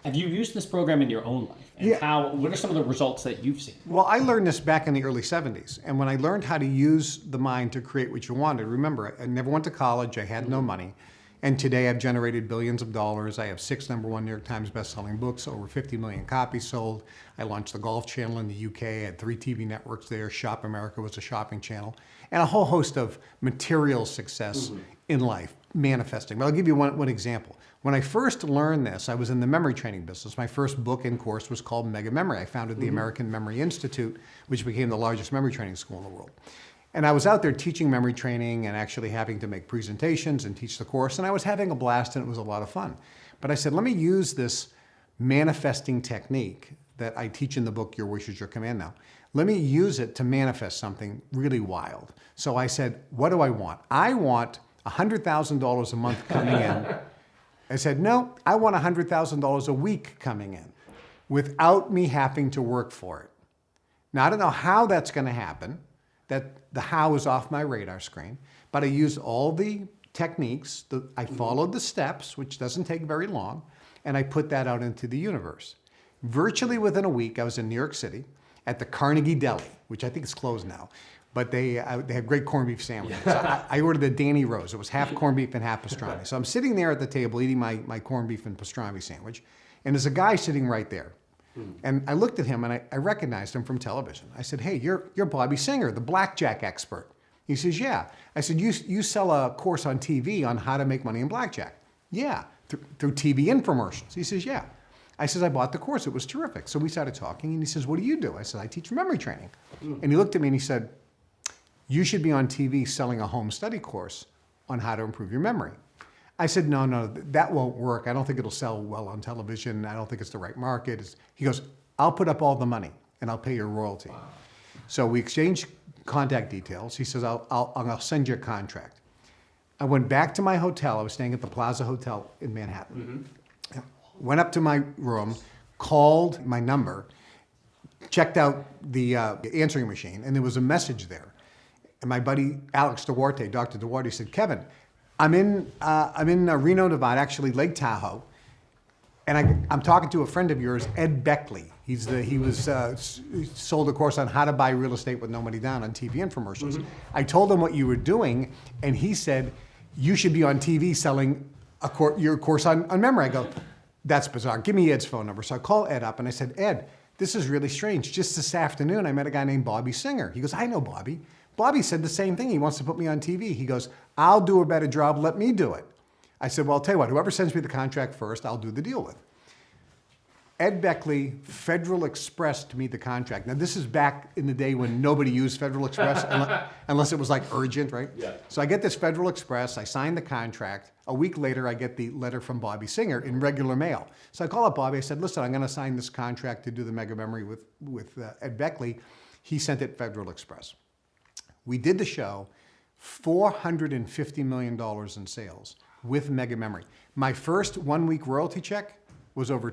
Have you used this program in your own life? And what are some of the results that you've seen? Well, I learned this back in the early 70s. And when I learned how to use the mind to create what you wanted, remember, I never went to college, I had no money. And today I've generated billions of dollars. I have 6 #1 New York Times best-selling books, over 50 million copies sold. I launched the Golf Channel in the UK. I had 3 TV networks there. Shop America was a shopping channel. And a whole host of material success in life, manifesting. But I'll give you one example. When I first learned this, I was in the memory training business. My first book and course was called Mega Memory. I founded the American Memory Institute, which became the largest memory training school in the world. And I was out there teaching memory training and actually having to make presentations and teach the course. And I was having a blast and it was a lot of fun. But I said, let me use this manifesting technique that I teach in the book, Your Wish is Your Command Now. Let me use it to manifest something really wild. So I said, what do I want? I want $100,000 a month coming in. I said, no, I want $100,000 a week coming in without me having to work for it. Now, I don't know how that's going to happen. That the how is off my radar screen, but I used all the techniques, I followed the steps, which doesn't take very long, and I put that out into the universe. Virtually within a week, I was in New York City at the Carnegie Deli, which I think is closed now, but they have great corned beef sandwiches. So I ordered the Danny Rose. It was half corned beef and half pastrami. So I'm sitting there at the table eating my corned beef and pastrami sandwich, and there's a guy sitting right there. And I looked at him and I recognized him from television. I said, hey, you're Bobby Singer, the blackjack expert. He says, yeah. I said, you sell a course on TV on how to make money in blackjack. Yeah, through TV infomercials. He says, yeah. I said, I bought the course. It was terrific. So we started talking and he says, what do you do? I said, I teach memory training. And he looked at me and he said, you should be on TV selling a home study course on how to improve your memory. I said, no, that won't work. I don't think it'll sell well on television. I don't think it's the right market. He goes, I'll put up all the money and I'll pay your royalty. Wow. So we exchanged contact details. He says, I'll send you a contract. I went back to my hotel. I was staying at the Plaza Hotel in Manhattan. Went up to my room, called my number, checked out the answering machine, and there was a message there. And my buddy Alex Duarte, Dr. Duarte, said, Kevin, I'm in Reno, Nevada, actually Lake Tahoe, and I'm talking to a friend of yours, Ed Beckley. He sold a course on how to buy real estate with no money down on TV infomercials. I told him what you were doing, and he said you should be on TV selling your course on memory. I go, that's bizarre. Give me Ed's phone number. So I call Ed up and I said, Ed, this is really strange. Just this afternoon, I met a guy named Bobby Singer. He goes, I know Bobby. Bobby said the same thing. He wants to put me on TV. He goes, I'll do a better job. Let me do it. I said, well, I'll tell you what, whoever sends me the contract first, I'll do the deal with. Ed Beckley, Federal Express to me the contract. Now, this is back in the day when nobody used Federal Express unless it was like urgent, right? Yeah. So I get this Federal Express. I sign the contract. A week later, I get the letter from Bobby Singer in regular mail. So I call up Bobby. I said, listen, I'm going to sign this contract to do the Mega Memory with Ed Beckley. He sent it Federal Express. We did the show, $450 million in sales with Mega Memory. My first 1 week royalty check was over